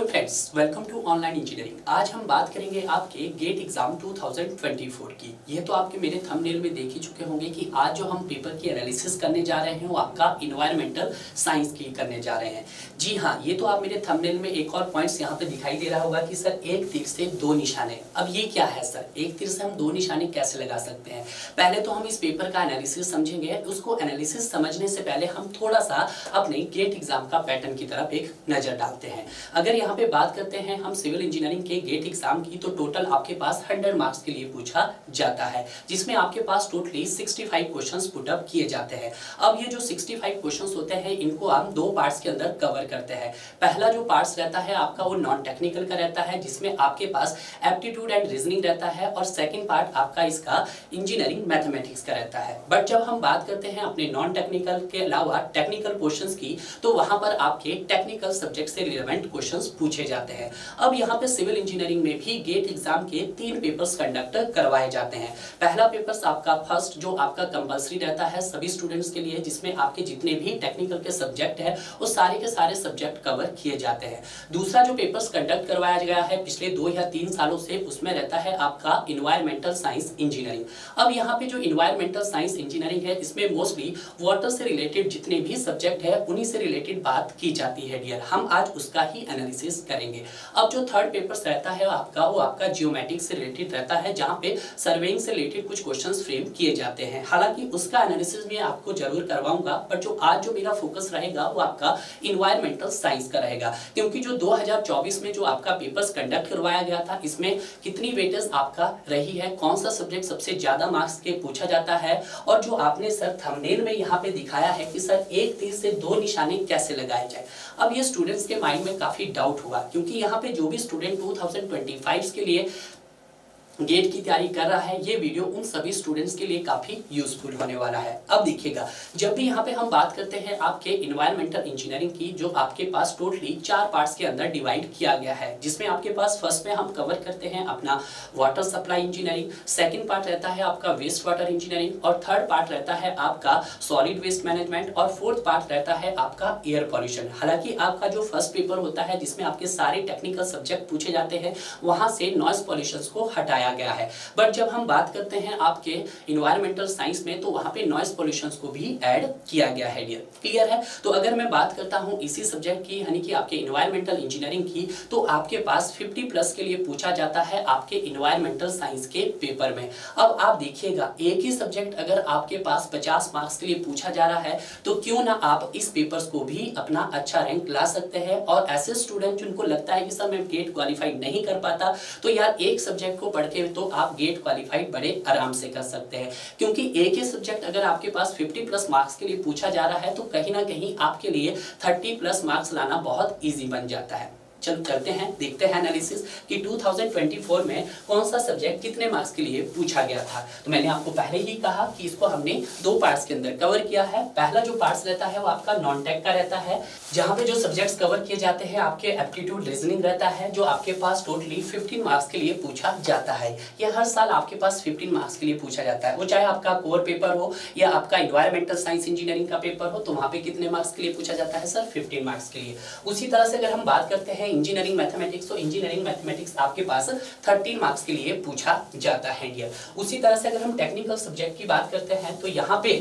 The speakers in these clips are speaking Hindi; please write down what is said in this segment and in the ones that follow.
Friends, welcome to online engineering. आज हम बात करेंगे आपके गेट एग्जाम 2024 की। ये तो आपके मेरे थंबनेल में देख ही चुके होंगे कि आज जो हम पेपर की एनालिसिस करने जा रहे हैं वो आपका इन्वायरमेंटल साइंस की करने जा रहे हैं। जी हाँ, ये तो आप मेरे थंबनेल में एक और पॉइंट्स यहाँ पे दिखाई दे रहा होगा कि सर एक तीर से दो निशाने। अब ये क्या है सर, एक तीर से हम दो निशाने कैसे लगा सकते हैं? पहले तो हम इस पेपर का एनालिसिस समझेंगे। उसको एनालिसिस समझने से पहले हम थोड़ा सा अपने गेट एग्जाम का पैटर्न की तरफ एक नजर डालते हैं। अगर यहाँ पे बात करते हैं हम सिविल इंजीनियरिंग के गेट एग्जाम की, तो टोटल आपके पास 100 मार्क्स के लिए पूछा जाता है, जिसमें आपके पास टोटली 65 क्वेश्चंस पुट अप किए जाते हैं। अब ये जो 65 क्वेश्चंस होते हैं इनको हम दो पार्ट्स के अंदर कवर करते हैं। पहला जो पार्ट्स रहता है आपका वो नॉन टेक्निकल का रहता है, जिसमें आपके पास एप्टीट्यूड एंड रीजनिंग रहता है, और सेकेंड पार्ट आपका इसका इंजीनियरिंग मैथमेटिक्स का रहता है। बट जब हम बात करते हैं अपने नॉन टेक्निकल के अलावा टेक्निकल क्वेश्चंस की, तो वहां पर आपके टेक्निकल सब्जेक्ट से रिलेवेंट क्वेश्चंस पूछे जाते हैं। अब यहाँ पे सिविल इंजीनियरिंग में भी गेट एग्जाम के 3 पेपर्स कंडक्ट करवाए जाते हैं। पहला पेपर्स आपका फर्स्ट जो आपका कंपलसरी रहता है सभी स्टूडेंट्स के लिए, जिसमें आपके जितने भी टेक्निकल के सब्जेक्ट है वो सारे के सारे सब्जेक्ट कवर किए जाते हैं। दूसरा जो पेपर्स कंडक्ट करवाया गया है पिछले 2 या 3 सालों से, उसमें रहता है आपका इन्वायरमेंटल साइंस इंजीनियरिंग। अब यहाँ पे जो इन्वायरमेंटल साइंस इंजीनियरिंग है इसमें मोस्टली वाटर से रिलेटेड जितने भी सब्जेक्ट है उन्हीं से रिलेटेड बात की जाती है डियर। हम आज उसका ही एनालिसिस करेंगे। अब जो थर्ड पेपर्स रहता है आपका वो आपका जियोमेट्रिक्स से रिलेटेड रहता है, जहां पे सर्वेइंग से रिलेटेड कुछ क्वेश्चंस फ्रेम किए जाते हैं। हालांकि उसका एनालिसिस मैं आपको जरूर करवाऊंगा, पर जो आज जो मेरा फोकस रहेगा वो आपका इन्वायरमेंटल साइंस का रहेगा, क्योंकि जो 2024 में जो आपका पेपर्स कंडक्ट करवाया गया था इसमें कितनी वेटेज आपका रही है, कौन सा सब्जेक्ट सबसे ज्यादा मार्क्स के पूछा जाता है, और जो आपने सर थंबनेल में यहाँ पे दिखाया है कि सर एक तीर से दो निशाने कैसे लगाए जाए। अब ये स्टूडेंट्स के माइंड में काफी डाउट हुआ, क्योंकि यहाँ पे जो भी स्टूडेंट 2025 के लिए गेट की तैयारी कर रहा है, ये वीडियो उन सभी स्टूडेंट्स के लिए काफी यूजफुल होने वाला है। अब देखिएगा, जब भी यहाँ पे हम बात करते हैं आपके इन्वायरमेंटल इंजीनियरिंग की, जो आपके पास टोटली 4 पार्ट्स के अंदर डिवाइड किया गया है, जिसमें आपके पास फर्स्ट में हम कवर करते हैं अपना water supply engineering, second part रहता है आपका वेस्ट वाटर इंजीनियरिंग, और थर्ड पार्ट रहता है आपका सॉलिड वेस्ट मैनेजमेंट, और फोर्थ पार्ट रहता है आपका एयर पॉल्यूशन। हालांकि आपका जो फर्स्ट पेपर होता है जिसमें आपके सारे टेक्निकल सब्जेक्ट पूछे जाते हैं, वहां से नॉइज पॉल्यूशन को हटाया गया है। बट जब हम बात करते हैं आपके इन्वायरमेंटल साइंस में, तो वहां पे नॉइज पॉल्यूशन को भी ऐड किया गया है डियर। क्लियर है? तो अगर मैं बात करता हूं इसी सब्जेक्ट की, यानी कि आपके इन्वायरमेंटल इंजीनियरिंग की, तो आपके पास 50+ के लिए पूछा जाता है आपके इन्वायरमेंटल साइंस के पेपर में। अब आप देखिएगा, एक ही सब्जेक्ट अगर आपके पास 50 मार्क्स के लिए पूछा जा रहा है, तो क्यों ना आप इस पेपर्स को भी अपना अच्छा रैंक ला सकते हैं। और ऐसे स्टूडेंट जिनको लगता है कि सर मैं गेट क्वालिफाई नहीं कर पाता, तो यार एक सब्जेक्ट को पढ़ के तो आप गेट क्वालिफाइड बड़े आराम से कर सकते हैं, क्योंकि एक ही सब्जेक्ट अगर आपके पास 50+ मार्क्स के लिए पूछा जा रहा है, तो कहीं ना कहीं आपके लिए 30+ मार्क्स लाना बहुत इजी बन जाता है। चलो चलते हैं, देखते हैं एनालिसिस कि 2024 में कौन सा सब्जेक्ट कितने मार्क्स के लिए पूछा गया था। तो मैंने आपको पहले ही कहा कि इसको हमने 2 पार्ट्स के अंदर कवर किया है। पहला जो पार्ट्स रहता है वो आपका नॉन टेक का रहता है, जहां पे जो सब्जेक्ट्स कवर किए जाते हैं आपके एप्टीट्यूड रीजनिंग रहता है, जो आपके पास टोटली 15 मार्क्स के लिए पूछा जाता है। ये हर साल आपके पास 15 मार्क्स के लिए पूछा जाता है, वो चाहे आपका कोर पेपर हो या आपका इन्वायरमेंटल साइंस इंजीनियरिंग का पेपर हो, तो वहां पे कितने मार्क्स के लिए पूछा जाता है सर? 15 मार्क्स के लिए। उसी तरह से अगर हम बात करते हैं इंजीनियरिंग मैथमेटिक्स, तो इंजीनियरिंग मैथमेटिक्स आपके पास 13 मार्क्स के लिए पूछा जाता है डियर। उसी तरह से अगर हम टेक्निकल सब्जेक्ट की बात करते हैं, तो यहाँ पे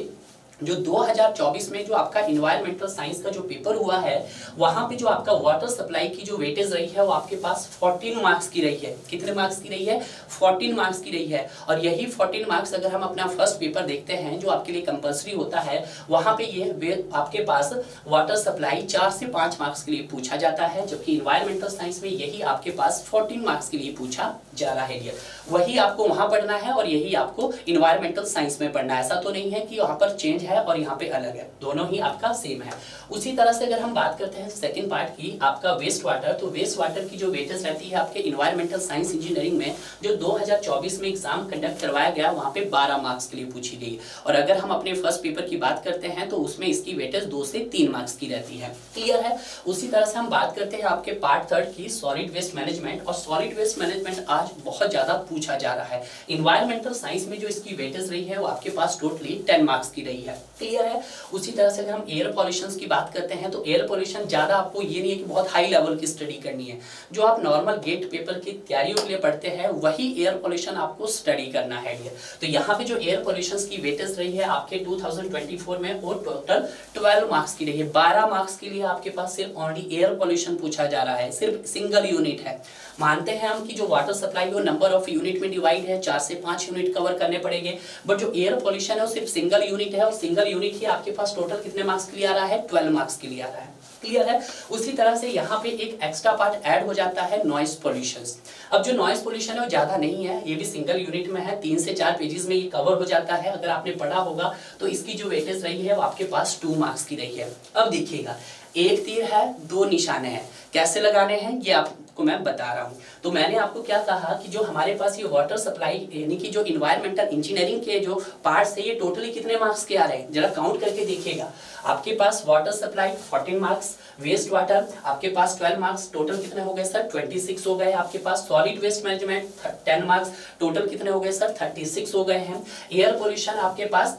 जो 2024 में जो आपका इन्वायरमेंटल साइंस का जो पेपर हुआ है, वहां पे जो आपका वाटर सप्लाई की जो वेटेज रही है वो आपके पास 14 मार्क्स की रही है। कितने मार्क्स की रही है? 14 मार्क्स की रही है। और यही 14 मार्क्स अगर हम अपना फर्स्ट पेपर देखते हैं जो आपके लिए कंपलसरी होता है, वहां पे ये आपके पास वाटर सप्लाई 4 से 5 मार्क्स के लिए पूछा जाता है, जबकि इन्वायरमेंटल साइंस में यही आपके पास 14 मार्क्स के लिए पूछा जा रहा है। वही आपको वहां पढ़ना है और यही आपको इन्वायरमेंटल साइंस में पढ़ना है। ऐसा तो नहीं है कि वहां पर चेंज है और यहाँ पे अलग है, दोनों ही आपका सेम है। उसी तरह से अगर हम बात करते हैं सेकंड पार्ट की, आपका वेस्ट वाटर, तो वेस्ट वाटर की जो वेटेज रहती है आपके इन्वायरमेंटल साइंस इंजीनियरिंग में, जो 2024 में एग्जाम कंडक्ट करवाया गया, वहां पे 12 मार्क्स के लिए पूछी गई। और अगर हम अपने फर्स्ट पेपर की बात करते हैं, तो उसमें इसकी वेटेज 2 से 3 मार्क्स की रहती है। क्लियर है? उसी तरह से हम बात करते हैं आपके पार्ट थर्ड की, सॉलिड वेस्ट मैनेजमेंट। और सॉलिड वेस्ट मैनेजमेंट आज बहुत ज्यादा पूछा जा रहा है। इन्वायरमेंटल साइंस में जो इसकी वेटेज रही है वो आपके पास टोटली 10 मार्क्स की रही है। क्लियर है। उसी तरह से अगर हम एयर पॉल्यूशन की बात करते हैं तो एयर पॉल्यूशन ज़्यादा आपको ये नहीं है कि बहुत हाई लेवल की स्टडी करनी है, जो आप नॉर्मल गेट पेपर की तैयारियों के लिए पढ़ते हैं वही एयर पॉल्यूशन आपको स्टडी करना है डियर। तो यहाँ पे जो एयर पॉल्यूशन की वेटेज रही है आपके 2024 में वो टोटल 12 मार्क्स की रही है। 12 मार्क्स के लिए आपके पास सिर्फ ओनली एयर पॉल्यूशन पूछा जा रहा है, सिर्फ सिंगल यूनिट है। मानते हैं हम कि जो वाटर सप्लाई वो नंबर ऑफ यूनिट में डिवाइड है, 4 से 5 यूनिट कवर करने पड़ेंगे, बट जो एयर पॉल्यूशन है वो सिर्फ सिंगल यूनिट है और सिंगल यूनिट ही आपके पास टोटल कितने मार्क्स के लिए आ रहा है, 12 मार्क्स के लिए आ रहा है। क्लियर है। उसी तरह से यहाँ पे एक एक्स्ट्रा पार्ट ऐड हो जाता है नॉइस पॉल्यूशन। अब जो नॉइस पॉल्यूशन है वो ज्यादा नहीं है, ये भी सिंगल यूनिट में है, 3 से 4 पेजेस में ये कवर हो जाता है। अगर आपने पढ़ा होगा तो इसकी जो वेटेज रही है वो आपके पास 2 मार्क्स की रही है। अब देखिएगा, एक तीर है, 2 निशाने हैं, कैसे लगाने हैं ये आपको मैं बता रहा हूँ। तो मैंने आपको क्या कहा कि जो हमारे पास ये वाटर सप्लाई यानी कि जो इन्वायरमेंटल इंजीनियरिंग के जो पार्ट्स है ये टोटली कितने मार्क्स के आ रहे हैं, जरा काउंट करके देखिएगा। आपके पास water supply 14 marks, waste water आपके पास 12 मार्क्स, टोटल कितने हो गए सर, 26 हो गए। आपके पास solid waste management 10 marks, total कितने हो गए सर, 36 हो गए हैं। एयर पोल्यूशन आपके पास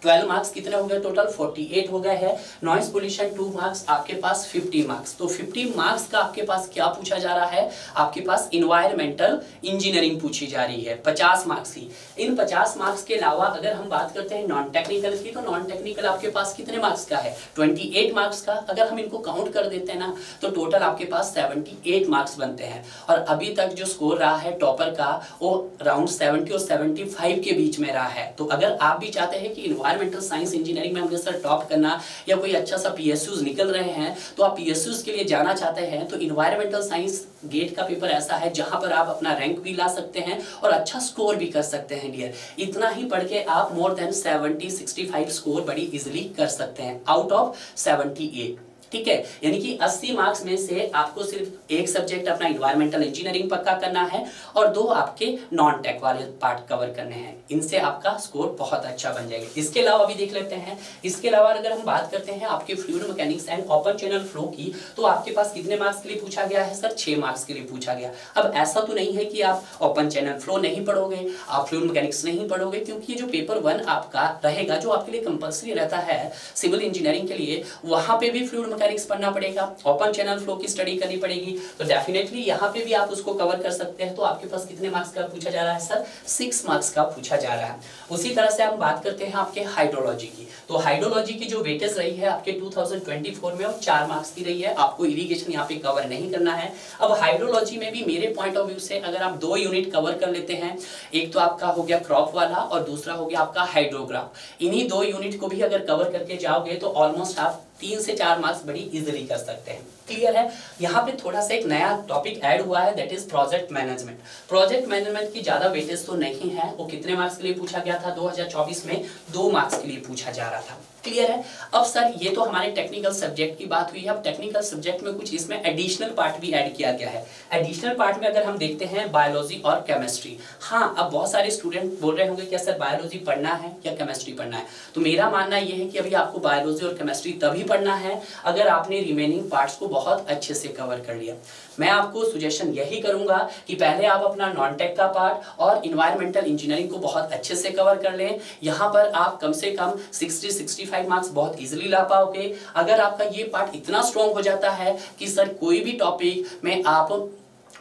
12 मार्क्स, कितने हो गए टोटल, 48 हो गए हैं। नॉइस पोल्यूशन 2 मार्क्स, आपके पास 50 मार्क्स। तो 50 मार्क्स का आपके पास क्या पूछा जा रहा है, आपके पास इन्वायरमेंटल इंजीनियरिंग पूछी जा रही है 50 मार्क्स की। इन 50 मार्क्स के अलावा अगर हम बात करते हैं नॉन टेक्निकल की, तो नॉन टेक्निकल आपके पास कितने मार्क्स का है, 28 मार्क्स का। अगर हम इनको काउंट कर देते हैं ना तो टोटल आपके पास 78 मार्क्स बनते हैं। और अभी तक जो स्कोर रहा है टॉपर का वो अराउंड 70 और 75 के बीच में रहा है। तो अगर आप भी चाहते हैं कि इन्वायरमेंटल साइंस इंजीनियरिंग में हमने सर टॉप करना या कोई अच्छा सा पीएसयूज निकल रहे हैं, तो आप पीएसयूज के लिए जाना चाहते हैं, तो इन्वायरमेंटल साइंस गेट का पेपर ऐसा है जहां पर आप अपना रैंक भी ला सकते हैं और अच्छा स्कोर भी कर सकते हैं डियर। इतना ही पढ़ के आप मोर देन 70-65 स्कोर बड़ी इजीली कर सकते हैं आउट ऑफ 78। ठीक है, यानी कि 80 मार्क्स में से आपको सिर्फ एक सब्जेक्ट अपना इन्वायरमेंटल इंजीनियरिंग पक्का करना है और 2 आपके नॉन टेक वाले पार्ट कवर करने हैं। इनसे आपका स्कोर बहुत अच्छा बन जाएगा। इसके अलावा भी देख लेते हैं, इसके अलावा अगर हम बात करते हैं आपके fluid mechanics and open channel flow की, तो आपके पास कितने मार्क्स के लिए पूछा गया है सर, 6 मार्क्स के लिए पूछा गया। अब ऐसा तो नहीं है कि आप ओपन चैनल फ्लो नहीं पढ़ोगे, आप फ्लूइड मैकेनिक्स नहीं पढ़ोगे, क्योंकि जो पेपर 1 आपका रहेगा जो आपके लिए कंपल्सरी रहता है सिविल इंजीनियरिंग के लिए, वहां पे भी फ्लूइड मैकेनिक्स पढ़ना पड़ेगा, ओपन चैनल फ्लो की स्टडी करनी पड़ेगी। तो डेफिनेटली यहाँ पे भी आप उसको कवर कर सकते हैं। तो आपके पास कितने मार्क्स का पूछा जा रहा है सर, 6 मार्क्स का पूछा जा रहा है। उसी तरह से हम बात करते हैं आपके हाइड्रोलॉजी की। तो हाइड्रोलॉजी की जो वेटेज रही है आपके 2024 में वो 4 मार्क्स की रही है। आपको इरिगेशन यहाँ पे कवर नहीं करना है। अब हाइड्रोलॉजी में भी मेरे पॉइंट ऑफ व्यू से अगर आप 2 यूनिट कवर कर लेते हैं, एक तो आपका हो गया क्रॉप वाला और दूसरा हो गया आपका हाइड्रोग्राफ, इन्हीं 2 यूनिट को भी अगर कवर करके जाओगे तो ऑलमोस्ट आप 3 से 4 मार्क्स बड़ी इजीली कर सकते हैं। क्लियर है। यहाँ पे थोड़ा सा एक नया टॉपिक ऐड हुआ है, that is project management. Project management की ज्यादा वेटेज तो नहीं है, वो कितने मार्क्स के लिए पूछा गया था 2024 में, 2 मार्क्स के लिए पूछा जा रहा था। क्लियर है। अब सर ये तो हमारे टेक्निकल सब्जेक्ट की बात हुई है। अब टेक्निकल सब्जेक्ट में कुछ इसमें एडिशनल पार्ट भी ऐड किया गया है। एडिशनल पार्ट में अगर हम देखते हैं बायोलॉजी और केमिस्ट्री। हाँ, अब बहुत सारे स्टूडेंट बोल रहे होंगे क्या सर बायोलॉजी पढ़ना है या केमिस्ट्री पढ़ना है, तो मेरा मानना ये है कि अभी आपको बायोलॉजी और केमिस्ट्री तभी पढ़ना है अगर आपने रिमेनिंग पार्ट्स को बहुत अच्छे से कवर कर लिया। मैं आपको सजेशन यही करूंगा कि पहले आप अपना नॉन टेक का पार्ट और इन्वायरमेंटल इंजीनियरिंग को बहुत अच्छे से कवर कर लें। यहाँ पर आप कम से कम 60-65 मार्क्स बहुत इजीली ला पाओगे। अगर आपका ये पार्ट इतना स्ट्रॉन्ग हो जाता है कि सर कोई भी टॉपिक में आप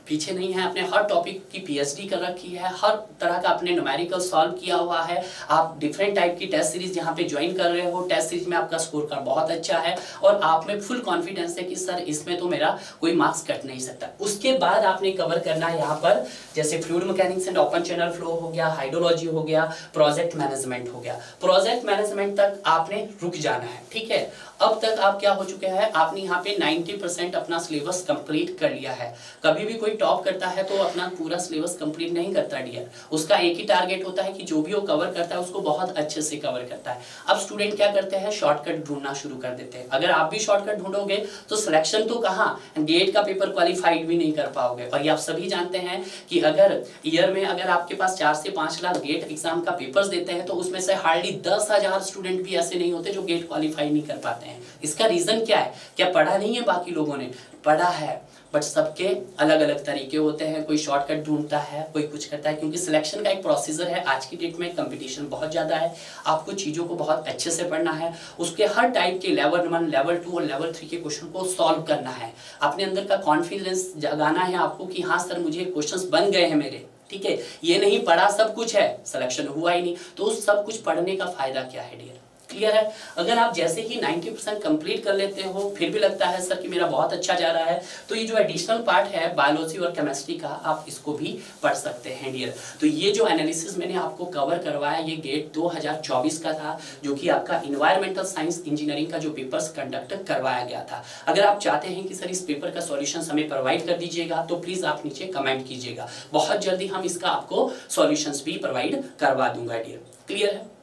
पीछे नहीं है, अपने हर टॉपिक की पीएचडी कर रखी है, हर तरह का अपने न्यूमेरिकल सॉल्व किया हुआ है, आप डिफरेंट टाइप की टेस्ट सीरीज यहाँ पे ज्वाइन कर रहे हो, टेस्ट सीरीज में आपका स्कोर कार्ड बहुत अच्छा है और आप में फुल कॉन्फिडेंस है कि सर इसमें तो मेरा कोई मार्क्स कट नहीं सकता। उसके बाद आपने कवर करना है यहाँ पर जैसे fluid mechanics and open channel flow हो गया, हाइड्रोलॉजी हो गया, प्रोजेक्ट मैनेजमेंट हो गया। प्रोजेक्ट मैनेजमेंट तक आपने रुक जाना है। ठीक है, अब तक आप क्या हो चुके हैं, आपने यहाँ पे 90% अपना सिलेबस कंप्लीट कर लिया है। कभी भी कोई टॉप करता है तो अपना पूरा सिलेबस कंप्लीट नहीं करता डियर, उसका एक ही टारगेट होता है कि जो भी वो कवर करता है उसको बहुत अच्छे से कवर करता है। अब स्टूडेंट क्या करते हैं, शॉर्टकट ढूंढना शुरू कर देते हैं। अगर आप भी शॉर्टकट ढूंढोगे तो सिलेक्शन तो कहाँ, गेट का पेपर क्वालिफाइड भी नहीं कर पाओगे। और ये आप सभी जानते हैं कि अगर ईयर में अगर आपके पास 4 से 5 लाख गेट एग्जाम का पेपर्स देते हैं तो उसमें से हार्डली 10,000 स्टूडेंट भी ऐसे नहीं होते जो गेट क्वालिफाई नहीं कर पाते हैं। इसका रीजन क्या है, क्या पढ़ा नहीं है बाकी लोगों ने, पढ़ा है, बट सबके अलग अलग तरीके होते हैं, कोई शॉर्टकट ढूंढता है, कोई कुछ करता है, क्योंकि सिलेक्शन का एक प्रोसीजर है। आज की डेट में कंपटीशन बहुत ज़्यादा है, आपको चीज़ों को बहुत अच्छे से पढ़ना है, उसके हर टाइप के लेवल 1, लेवल 2 और लेवल 3 के क्वेश्चन को सॉल्व करना है, अपने अंदर का कॉन्फिडेंस जगाना है आपको कि हाँ सर मुझे क्वेश्चंस बन गए हैं मेरे, ठीक है। ये नहीं पढ़ा सब कुछ है, सिलेक्शन हुआ ही नहीं, तो उस सब कुछ पढ़ने का फायदा क्या है डियर, क्लियर है। अगर आप जैसे ही 90% कंप्लीट कर लेते हो, फिर भी लगता है सर कि मेरा बहुत अच्छा जा रहा है, तो ये जो एडिशनल पार्ट है बायोलॉजी और केमिस्ट्री का, आप इसको भी पढ़ सकते हैं डियर। तो ये जो एनालिसिस मैंने आपको कवर करवाया, ये गेट 2024 का था, जो कि आपका इन्वायरमेंटल साइंस इंजीनियरिंग का जो पेपर्स कंडक्ट करवाया गया था। अगर आप चाहते हैं कि सर इस पेपर का सॉल्यूशन हमें प्रोवाइड कर दीजिएगा, तो प्लीज आप नीचे कमेंट कीजिएगा, बहुत जल्दी हम इसका आपको सॉल्यूशंस भी प्रोवाइड करवा दूंगा डियर, क्लियर है।